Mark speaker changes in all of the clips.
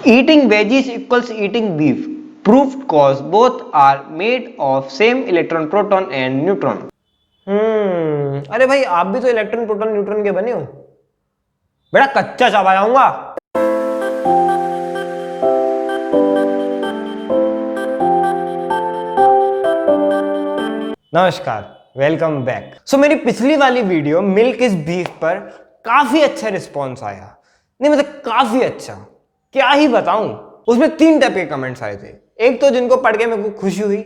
Speaker 1: Eating veggies equals eating beef. Proved cause both are made of same electron, proton and neutron.
Speaker 2: अरे भाई आप भी तो electron proton neutron के बने हो। बड़ा कच्चा चबा जाऊंगा। नमस्कार, वेलकम बैक। सो मेरी पिछली वाली वीडियो मिल्क इज बीफ पर काफी अच्छा रिस्पॉन्स आया। नहीं मतलब काफी अच्छा, क्या ही बताऊं। उसमें 3 टाइप के कमेंट्स आए थे। एक तो जिनको पढ़ के मेरे को खुशी हुई,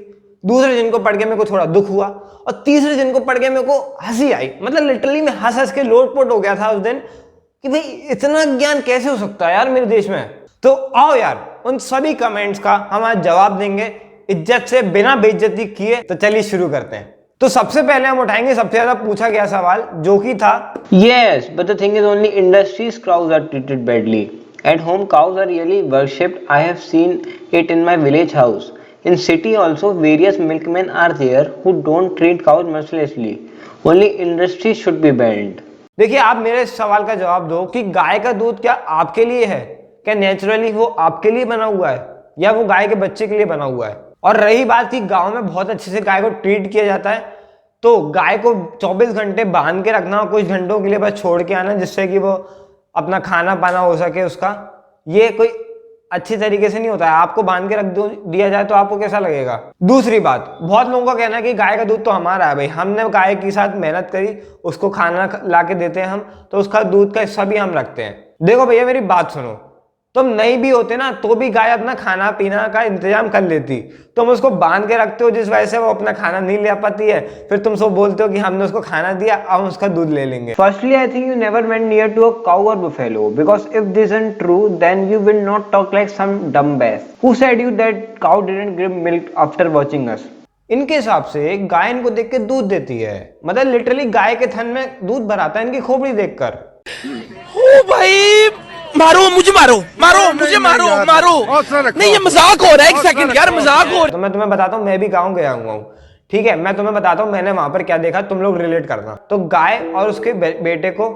Speaker 2: दूसरे जिनको पढ़ के मेरे को थोड़ा दुख हुआ, और तीसरे जिनको पढ़ के मेरे को हंसी आई। मतलब लिटरली मैं हंस हंस के लोटपोट हो गया था उस दिन कि भाई इतना ज्ञान कैसे हो सकता है यार मेरे देश में। तो आओ यार उन सभी कमेंट्स का हम आज जवाब देंगे इज्जत से, बिना बेइज्जती किए। तो चलिए शुरू करते हैं। तो सबसे पहले हम उठाएंगे सबसे ज्यादा पूछा गया सवाल, जो कि था
Speaker 1: Yes, but the thing is only industries cows are treated badly. At home cows are really worshipped. I have seen it in my village house. In city also various milkmen are there who don't treat cows mercilessly. Only industry should be banned.
Speaker 2: देखिए आप मेरे इस सवाल का जवाब दो कि गाय का दूध क्या आपके लिए है? क्या नेचुरली वो आपके लिए बना हुआ है या वो गाय के बच्चे के लिए बना हुआ है? और रही बात कि गांव में बहुत अच्छे से गाय को ट्रीट किया जाता है, तो गाय को 24 घंटे बांध के रखना और कुछ घंटों के लिए बस छोड़ के आना जिससे कि वो अपना खाना पाना हो सके उसका, ये कोई अच्छी तरीके से नहीं होता है। आपको बांध के रख दिया जाए तो आपको कैसा लगेगा? दूसरी बात, बहुत लोगों का कहना है कि गाय का दूध तो हमारा है। भाई हमने गाय के साथ मेहनत करी, उसको खाना ला के देते हैं हम, तो उसका दूध का हिस्सा भी हम रखते हैं। देखो भैया मेरी बात सुनो, तुम नहीं भी होते ना तो भी गाय अपना खाना पीना का इंतजाम कर लेती। तुम उसको बांध के रखते हो जिस वजह से वो अपना खाना नहीं ले पाती है, फिर तुम सब बोलते हो कि हमने उसको खाना दिया अब उसका दूध ले लेंगे।
Speaker 1: Firstly, I think you never went near to a cow or buffalo because if this isn't true, then you will not talk like some dumb bass. Who said you that cow didn't give milk after watching us?
Speaker 2: इनके हिसाब से गाय इनको देख के दूध देती है, मतलब लिटरली गाय के थन में दूध भराता है इनकी खोपड़ी देखकर।
Speaker 3: ओ भाई मारो मुझे, मारो मारो मुझे, मारो मारो। नहीं ये मजाक हो रहा है, एक सेकंड यार मजाक हो रहा है।
Speaker 2: तो मैं तुम्हें बताता हूँ, मैं भी गाँव गया हुआ हूँ, ठीक है। मैं तुम्हें बताता हूँ मैंने वहां पर क्या देखा, तुम लोग रिलेट करना। तो गाय और उसके बेटे को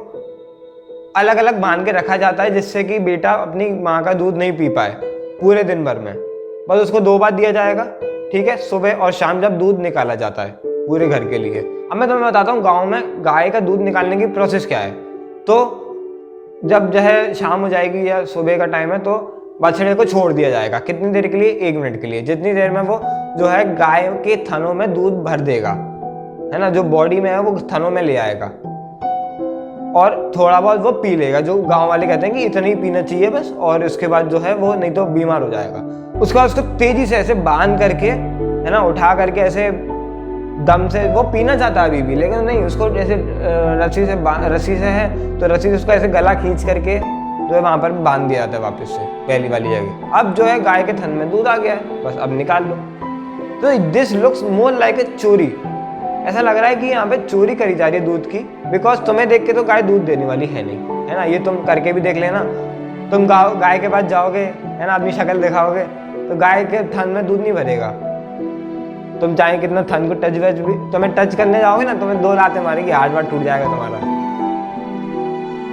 Speaker 2: अलग अलग बांध के रखा जाता है जिससे कि बेटा अपनी माँ का दूध नहीं पी पाए पूरे दिन भर में। बस उसको 2 बार दिया जाएगा, ठीक है, सुबह और शाम, जब दूध निकाला जाता है पूरे घर के लिए। अब मैं तुम्हें बताता हूँ गाँव में गाय का दूध निकालने की प्रोसेस क्या है। तो जब जो है शाम हो जाएगी या सुबह का टाइम है तो बछड़े को छोड़ दिया जाएगा। कितनी देर के लिए? 1 मिनट के लिए। जितनी देर में वो जो है गाय के थनों में दूध भर देगा, है ना, जो बॉडी में है वो थनों में ले आएगा और थोड़ा बहुत वो पी लेगा। जो गांव वाले कहते हैं कि इतना ही पीना चाहिए बस, और उसके बाद जो है वो नहीं तो बीमार हो जाएगा। उसके बाद उसको तेजी से ऐसे बांध करके, है ना, उठा करके ऐसे दम से वो पीना चाहता है अभी भी, लेकिन नहीं, उसको जैसे रस्सी से है तो रस्सी से उसका ऐसे गला खींच करके जो है वहां पर बांध दिया जाता है वापस से पहली वाली जगह। अब जो है गाय के थन में दूध आ गया है, बस अब निकाल लो। तो this looks more like a चोरी। ऐसा लग रहा है कि यहाँ पे चोरी करी जा रही है दूध की, बिकॉज तुम्हें देख के तो गाय दूध देने वाली है नहीं, है ना। ये तुम करके भी देख लेना। तुम गाय के पास जाओगे, है ना, अपनी शक्ल दिखाओगे तो गाय के थन में दूध नहीं भरेगा। तुम चाहे कितना थन को टच वच भी, तुम्हें टच करने जाओगे ना, तुम्हें 2 लातें मारेगी, हार्ट वार्ट टूट जाएगा तुम्हारा।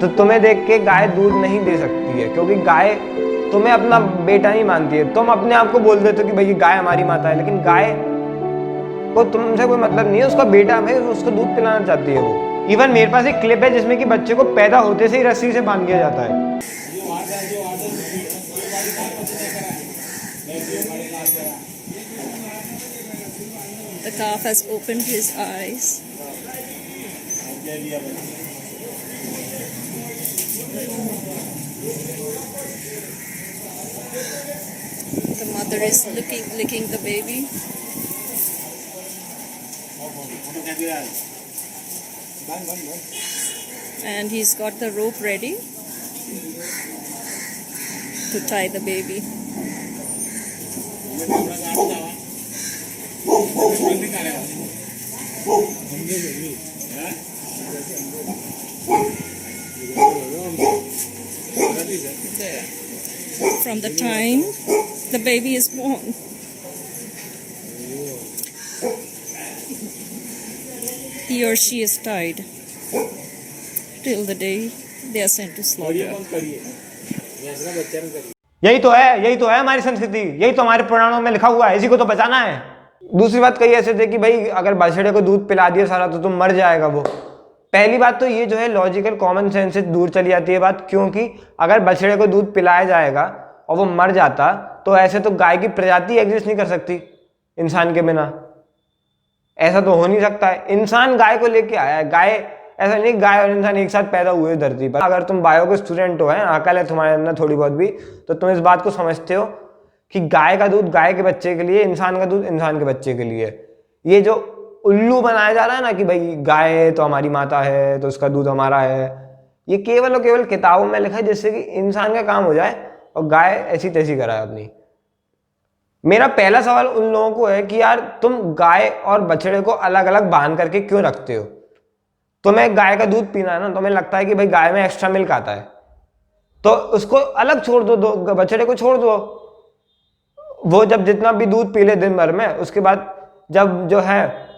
Speaker 2: तो तुम्हें देख के गाय दूध नहीं दे सकती है, क्योंकि गाय तुम्हें अपना बेटा नहीं मानती है। तुम अपने आप को बोल देते हो कि भाई गाय हमारी माता है, लेकिन गाय को तुमसे कोई मतलब नहीं है। उसका बेटा है, उसको दूध पिलाना चाहती है वो। इवन मेरे पास एक क्लिप है जिसमें कि बच्चे को पैदा होते से ही रस्सी से बांध दिया जाता है।
Speaker 4: The calf has opened his eyes. The mother is licking the baby. And he's got the rope ready to tie the baby. There. From the time the baby is born. He or she is tied till the day they are sent to slaughter.
Speaker 2: यही तो है हमारी संस्कृति, यही तो हमारे पुराणों में लिखा हुआ है, इसी को तो बचाना है। दूसरी बात कई ऐसे थे कि भाई अगर बछड़े को दूध पिला दिया सारा तो तुम मर जाएगा वो। पहली बात तो ये जो है लॉजिकल कॉमन सेंस से दूर चली जाती है बात, क्योंकि अगर बछड़े को दूध पिलाया जाएगा और वो मर जाता तो ऐसे तो गाय की प्रजाति एग्जिस्ट नहीं कर सकती इंसान के बिना, ऐसा तो हो नहीं सकता है। इंसान गाय को लेके आया है, गाय ऐसा नहीं गाय और इंसान एक साथ पैदा हुए धरती पर। अगर तुम बायो के स्टूडेंट हो, है अकल है तुम्हारे अंदर थोड़ी बहुत भी, तो तुम इस बात को समझते हो कि गाय का दूध गाय के बच्चे के लिए, इंसान का दूध इंसान के बच्चे के लिए। ये जो उल्लू बनाया जा रहा है ना कि भाई गाय तो हमारी माता है तो उसका दूध हमारा है, ये केवल और केवल किताबों में लिखा है जिससे कि इंसान का काम हो जाए और गाय ऐसी तैसी कराए अपनी। मेरा पहला सवाल उन लोगों को है कि यार तुम गाय और बछड़े को अलग अलग बांध करके क्यों रखते हो? तुम्हें गाय का दूध पीना है ना, तुम्हें लगता है कि भाई गाय में एक्स्ट्रा मिल्क आता है तो उसको अलग छोड़ दो, बछड़े को छोड़ दो, वो जब जितना भी दूध पी ले दिन भर में, उसके बाद जब जो है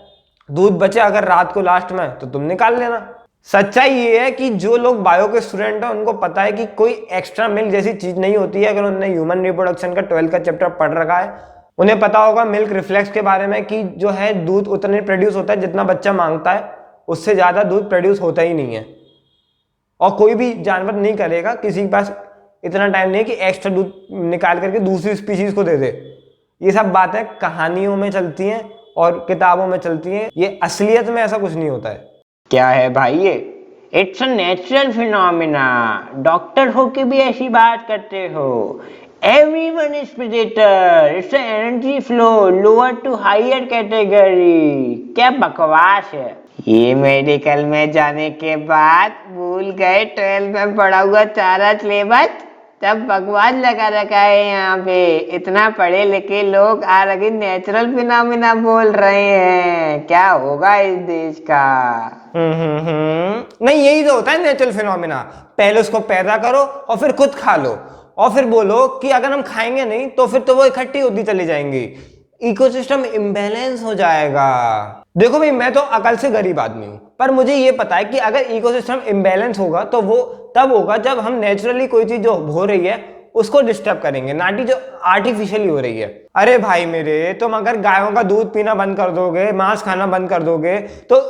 Speaker 2: दूध बचे अगर रात को लास्ट में तो तुम निकाल लेना। सच्चाई ये है कि जो लोग बायो के स्टूडेंट हैं उनको पता है कि कोई एक्स्ट्रा मिल्क जैसी चीज नहीं होती है। अगर उन्होंने ह्यूमन रिप्रोडक्शन का 12 का चैप्टर पढ़ रखा है उन्हें पता होगा मिल्क रिफ्लेक्स के बारे में कि जो है दूध उतने प्रोड्यूस होता है जितना बच्चा मांगता है, उससे ज्यादा दूध प्रोड्यूस होता ही नहीं है। और कोई भी जानवर नहीं करेगा, किसी के पास इतना टाइम नहीं है कि एक्स्ट्रा दूध निकाल करके दूसरी स्पीशीज को दे दे। ये सब बातें कहानियों में चलती हैं और किताबों में चलती हैं, ये असलियत में ऐसा कुछ नहीं होता है।
Speaker 1: क्या है भाई ये? It's a natural phenomena. Doctor हो के भी ऐसी बात करते हो। Everyone is predator, it's a energy flow lower to higher category. क्या बकवास है ये। मेडिकल में जाने के बाद भूल गए 12 में पढ़ा हुआ सारा सिलेबस, तब बकवास लगा रखा है यहाँ पे। इतना पढ़े लिखे लोग आ रखे नेचुरल फिनोमिना बोल रहे हैं, क्या होगा इस देश का?
Speaker 2: नहीं, यही तो होता है नेचुरल फिनोमिना। पहले उसको पैदा करो और फिर खुद खा लो और फिर बोलो कि अगर हम खाएंगे नहीं तो फिर तो वो इकट्ठी होती चली जाएंगी, इकोसिस्टम इम्बैलेंस हो जाएगा। देखो भाई मैं तो अकल से गरीब आदमी हूं, पर मुझे ये पता है कि अगर इकोसिस्टम इम्बैलेंस होगा तो वो तब होगा जब हम नेचुरली कोई चीज जो हो रही है उसको डिस्टर्ब करेंगे, ना कि जो आर्टिफिशियली हो रही है। अरे भाई मेरे, तुम अगर गायों का दूध पीना बंद कर दोगे, मांस खाना बंद कर दोगे तो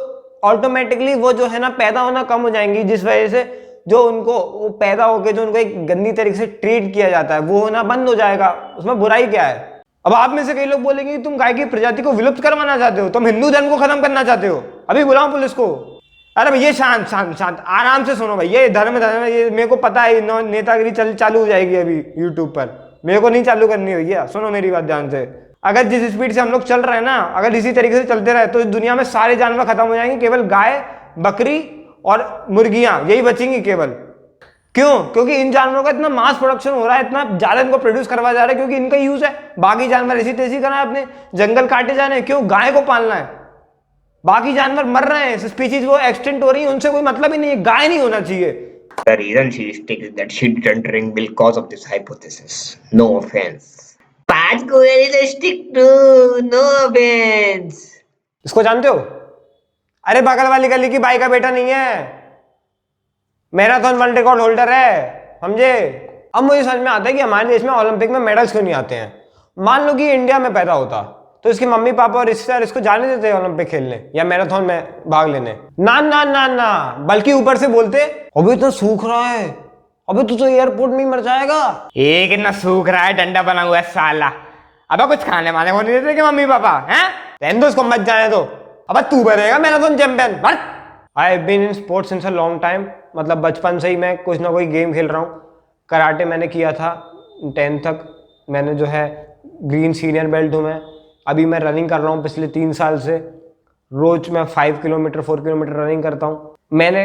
Speaker 2: ऑटोमेटिकली वो जो है ना पैदा होना कम हो जाएंगी, जिस वजह से जो उनको वो पैदा होके जो उनको एक गंदी तरीके से ट्रीट किया जाता है वो होना बंद हो जाएगा। उसमें बुराई क्या है? अब आप में से कई लोग बोलेंगे कि तुम गाय की प्रजाति को विलुप्त करवाना चाहते हो, तुम हिंदू धर्म को खत्म करना चाहते हो। अभी बुलाओ पुलिस को। अरे भैया शांत शांत शांत, आराम से सुनो भाई। ये धर्म ये मेरे को पता है, नेतागिरी चालू हो जाएगी अभी यूट्यूब पर, मेरे को नहीं चालू करनी भैया। सुनो मेरी बात ध्यान से। अगर जिस स्पीड से हम लोग चल रहे हैं ना, अगर इसी तरीके से चलते रहे तो इस दुनिया में सारे जानवर खत्म हो जाएंगे, केवल गाय, बकरी और मुर्गियां यही बचेंगी केवल। क्यों? क्योंकि इन जानवरों का इतना मास प्रोडक्शन हो रहा है, इतना ज्यादा इनको प्रोड्यूस करवा जा रहा है क्योंकि इनका यूज है। बाकी जानवर ऐसी तेजी कर रहे हैं, अपने जंगल काटे जा रहे हैं। क्यों? गाय को पालना है। बाकी जानवर मर रहे हैं, स्पीशीज वो एक्सटेंट हो रही है, उनसे कोई मतलब ही नहीं है। गाय नहीं होना चाहिए।
Speaker 1: The reason she sticks that she didn't drink milk cause of this hypothesis. No offense. Pat Goyal is a stick too. No offense.
Speaker 2: इसको जानते हो? अरे बगल वाली गली की बाई का बेटा नहीं है, मैराथन वर्ल्ड रिकॉर्ड होल्डर है, समझे? अब मुझे समझ में आता है कि हमारे देश में ओलंपिक में मेडल्स क्यों नहीं आते हैं। मान लो कि इंडिया में पैदा होता तो इसके मम्मी पापा और रिश्तेदार इसको जाने देते ओलंपिक खेलने या मैराथन में भाग लेने? ना ना ना ना, बल्कि ऊपर से बोलते अभी तो सूख रहा है, अबे तू तो एयरपोर्ट में ही मर जाएगा। एक कितना सूख रहा है, डंडा बना हुआ है साला। अब कुछ खाने वाने को नहीं देते कि मम्मी पापा हैं? रहने दो उसको, मत जाने दो। अब तू बनेगा marathon champion. I have been in sports since a long time, मतलब बचपन से ही मैं कुछ ना कोई गेम खेल रहा हूँ। कराटे मैंने किया था 10th तक, मैंने जो है ग्रीन सीनियर बेल्ट हूँ मैं। अभी मैं रनिंग कर रहा हूँ पिछले 3 साल से, रोज मैं 5 किलोमीटर 4 किलोमीटर रनिंग करता हूँ। मैंने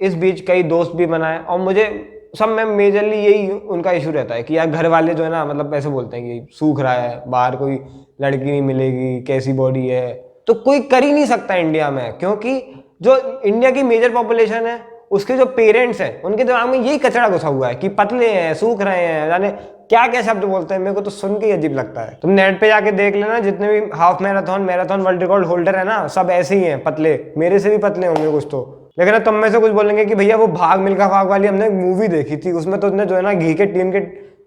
Speaker 2: इस बीच कई दोस्त भी बनाए और मुझे सब में मेजरली यही उनका इशू रहता है कि यार घर वाले जो है ना, मतलब ऐसे बोलते हैं कि सूख रहा है, बाहर कोई लड़की नहीं मिलेगी, कैसी बॉडी है। तो कोई कर ही नहीं सकता इंडिया में, क्योंकि जो इंडिया की मेजर पॉपुलेशन है उसके जो पेरेंट्स हैं उनके दिमाग में यही कचरा घुसा हुआ है कि पतले हैं, सूख रहे हैं, जाने क्या क्या शब्द बोलते हैं। मेरे को तो सुन के ही अजीब लगता है। तुम नेट पे जाके देख लेना, जितने भी half marathon world record holder है ना, सब ऐसे ही हैं, पतले। मेरे से भी पतले होंगे कुछ तो। लेकिन तुम में से कुछ बोलेंगे कि भैया वो भाग मिल्खा भाग वाली हमने मूवी देखी थी, उसमें तो उसने जो है ना घी के टीन के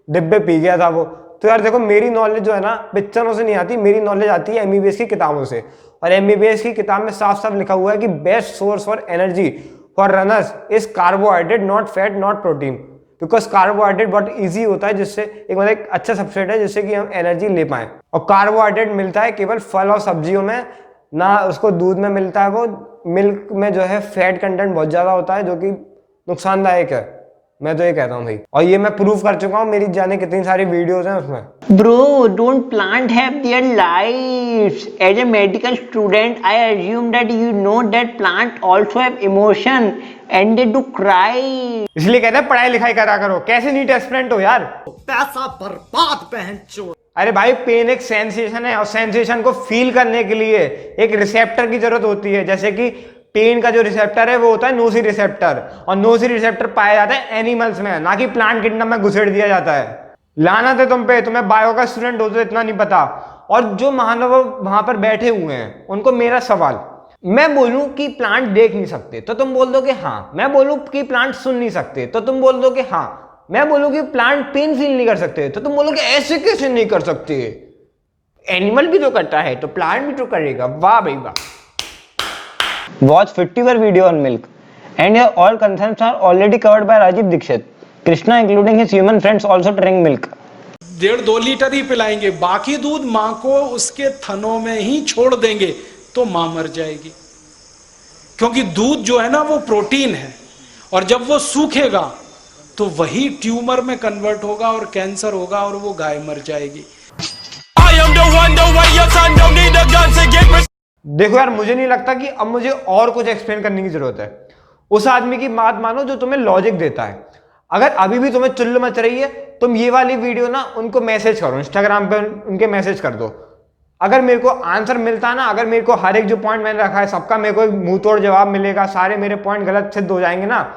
Speaker 2: डिब्बे पी गया था वो। तो यार देखो, मेरी नॉलेज जो है ना पिक्चरों से नहीं आती, मेरी नॉलेज आती है एमबीबीएस की किताबों से। और एमबीबीएस की किताब में साफ साफ लिखा हुआ है कि best source for energy for runners is carbohydrate, not fat not protein. Because carbohydrate बहुत ईजी होता है, जिससे एक अच्छा सबस्ट्रेट है जिससे कि हम एनर्जी ले पाए। और कार्बोहाइड्रेट मिलता है केवल फल और सब्जियों में, ना उसको दूध में मिलता है। वो मिल्क में जो है फैट कंटेंट बहुत ज्यादा होता है, जो कि नुकसानदायक है। मैं तो ये कहता हूँ भाई, और ये मैं प्रूव कर चुका हूँ, मेरी जाने कितनी सारी वीडियोस हैं उसमें।
Speaker 1: Bro, don't plant have their lives. As a medical student, I assume that you know that plant also have emotion and they do cry.
Speaker 2: इसलिए कहते हैं पढ़ाई लिखाई करा करो। कैसे नीट एस्पिरेंट हो यार,
Speaker 5: पैसा बर्बाद पहन चोर।
Speaker 2: अरे भाई पेन एक सेंसेशन है, और सेंसेशन को फील करने के लिए एक रिसेप्टर की जरूरत होती है। जैसे कि पेन का जो रिसेप्टर है वो होता है नोसी रिसेप्टर, और नोसी रिसेप्टर पाया जाता है एनिमल्स में, ना कि प्लांट किंगडम में घुसेड़ दिया जाता है। लानत है तुम पे, तुम्हें बायो का स्टूडेंट हो तो इतना नहीं पता। और जो महानुभाव वहां पर बैठे हुए हैं उनको मेरा सवाल, मैं बोलूं कि प्लांट देख नहीं सकते तो तुम बोल दो कि हाँ, मैं बोलूं कि प्लांट सुन नहीं सकते तो तुम बोल दो कि हाँ, मैं बोलूं कि प्लांट पेन फील नहीं कर सकते तो तुम बोलो कि ऐसे कैसे नहीं कर सकते। एनिमल भी तो करता है तो प्लांट भी तो करेगा। वाह भाई वाह।
Speaker 1: Watch 50 video on milk, and your all concerns are already covered by Rajiv Dixit. Krishna, including his human friends, also drink milk.
Speaker 6: 1.5-2 litre ही पिलाएंगे, बाकी दूध माँ को उसके थनों में ही छोड़ देंगे तो माँ मर जाएगी। क्योंकि दूध जो है ना वो प्रोटीन है, और जब वो सूखेगा तो वही ट्यूमर में कन्वर्ट होगा और कैंसर होगा और वो गाय मर जाएगी।
Speaker 2: देखो यार, मुझे नहीं लगता कि अब मुझे और कुछ एक्सप्लेन करने की जरूरत है। उस आदमी की बात मानो जो तुम्हें लॉजिक देता है। अगर अभी भी तुम्हें चुल्ल मच रही है, तुम ये वाली वीडियो ना उनको मैसेज करो, इंस्टाग्राम पे उनके मैसेज कर दो। अगर मेरे को आंसर मिलता है ना, अगर मेरे को हर एक जो पॉइंट मैंने रखा है सबका मेरे को मुंह तोड़ जवाब मिलेगा, सारे मेरे पॉइंट गलत सिद्ध हो जाएंगे ना,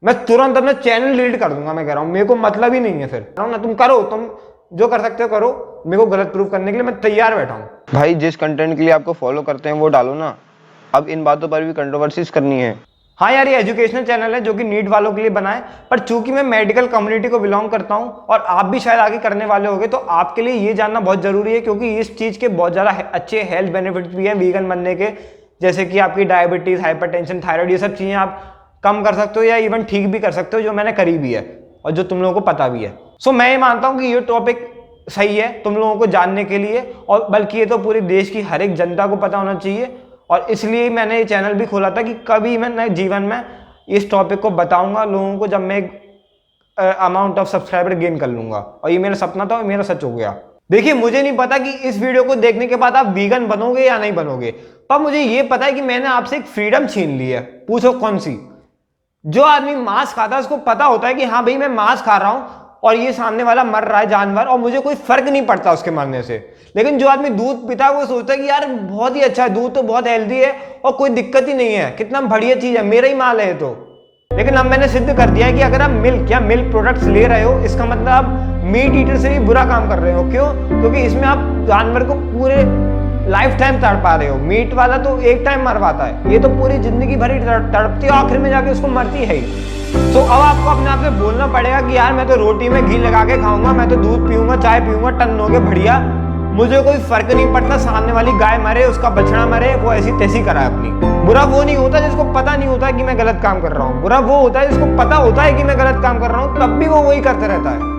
Speaker 2: मैं तुरंत अपना चैनल डिलीट कर दूंगा। मैं कह रहा हूँ, मेरे को मतलब ही नहीं है फिर ना। तुम करो, तुम जो कर सकते हो करो, मेरे को गलत प्रूव करने के लिए मैं तैयार बैठा हूँ।
Speaker 1: भाई जिस कंटेंट के लिए आपको फॉलो करते हैं वो डालो ना, अब इन बातों पर भी कंट्रोवर्सीज करनी है।
Speaker 2: हाँ यार, ये एजुकेशनल चैनल है जो कि नीट वालों के लिए बना है, पर चूंकि मैं मेडिकल कम्युनिटी को बिलोंग करता हूँ और आप भी शायद आगे करने वाले होंगे, तो आपके लिए ये जानना बहुत जरूरी है, क्योंकि इस चीज के बहुत ज्यादा अच्छे हेल्थ बेनिफिट्स भी हैं वीगन बनने के। जैसे कि आपकी डायबिटीज, हाइपरटेंशन, थायराइड, ये सब चीजें आप कम कर सकते हो या इवन ठीक भी कर सकते हो, जो मैंने करी भी है और जो तुम लोगों को पता भी है। सो मैं ये मानता हूँ कि ये टॉपिक सही है तुम लोगों को जानने के लिए, और बल्कि ये तो पूरे देश की हर एक जनता को पता होना चाहिए। और इसलिए मैंने ये चैनल भी खोला था कि कभी मैं नए जीवन में इस टॉपिक को बताऊंगा लोगों को, जब मैं एक अमाउंट ऑफ सब्सक्राइबर गेन कर लूंगा। और ये मेरा सपना था और मेरा सच हो गया। देखिए, मुझे नहीं पता कि इस वीडियो को देखने के बाद आप वीगन बनोगे या नहीं बनोगे, पर मुझे ये पता है कि मैंने आपसे एक फ्रीडम छीन ली है। पूछो कौन सी? जो आदमी मांस खाता है उसको पता होता है कि हाँ भाई मैं मांस खा रहा हूं और ये सामने वाला मर रहा है जानवर, और मुझे कोई फर्क नहीं पड़ता उसके मरने से। लेकिन जो आदमी दूध पीता है वो सोचता है कि यार बहुत ही अच्छा है, दूध तो बहुत हेल्दी है और कोई दिक्कत ही नहीं है, कितना बढ़िया चीज है, मेरा ही माल है तो। लेकिन अब मैंने सिद्ध कर दिया है कि अगर आप मिल्क या मिल्क प्रोडक्ट्स ले रहे हो, इसका मतलब आप मीट ईटर से भी बुरा काम कर रहे हो। क्यों? क्योंकि इसमें आप जानवर को पूरे लाइफ टाइम तड़पा रहे हो। मीट वाला तो एक टाइम मरवाता है, ये तो पूरी जिंदगी भरी तड़पती है, आखिर में जाके उसको मरती है ही। तो अब आपको अपने आप से बोलना पड़ेगा कि यार मैं तो रोटी में घी लगा के खाऊंगा, मैं तो दूध पीऊंगा, चाय पीऊंगा, टन हो गए बढ़िया, मुझे कोई फर्क नहीं पड़ता सामने वाली गाय मरे, उसका बछड़ा मरे, वो ऐसी तैसी कराए अपनी। बुरा वो नहीं होता जिसको पता नहीं होता कि मैं गलत काम कर रहा हूँ, बुरा वो होता है जिसको पता होता है कि मैं गलत काम कर रहा हूँ, तब भी वो वही करते रहता है।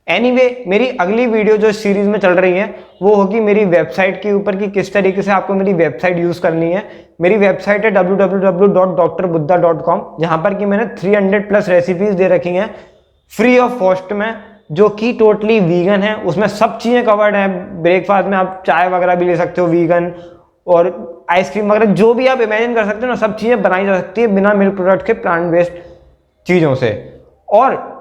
Speaker 2: एनीवे, मेरी अगली वीडियो जो सीरीज में चल रही है वो होगी मेरी वेबसाइट के ऊपर कि किस तरीके से आपको मेरी वेबसाइट यूज करनी है। मेरी वेबसाइट है www.drbuddha.com, जहां पर कि मैंने 300+ रेसिपीज दे रखी हैं फ्री ऑफ कॉस्ट में, जो कि टोटली वीगन है। उसमें सब चीजें कवर्ड हैं। ब्रेकफास्ट में आप चाय वगैरह भी ले सकते हो वीगन, और आइसक्रीम वगैरह जो भी आप इमेजिन कर सकते हो ना, सब चीज़ें बनाई जा सकती है बिना मिल्क प्रोडक्ट के, प्लांट बेस्ड चीज़ों से। और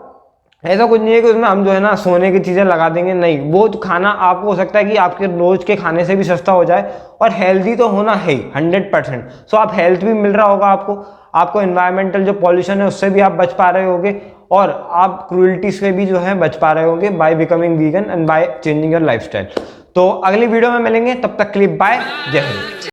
Speaker 2: ऐसा कुछ नहीं है कि उसमें हम जो है ना सोने की चीज़ें लगा देंगे, नहीं, वो खाना आपको हो सकता है कि आपके रोज के खाने से भी सस्ता हो जाए और हेल्दी तो होना है 100%। सो आप हेल्थ भी मिल रहा होगा आपको एनवायरमेंटल जो पॉल्यूशन है उससे भी आप बच पा रहे होगे, और आप क्रूअल्टी से भी जो है बच पा रहे होगे by becoming vegan and by changing your lifestyle. तो अगली वीडियो में मिलेंगे, तब तक के लिए बाय, जय हिंद।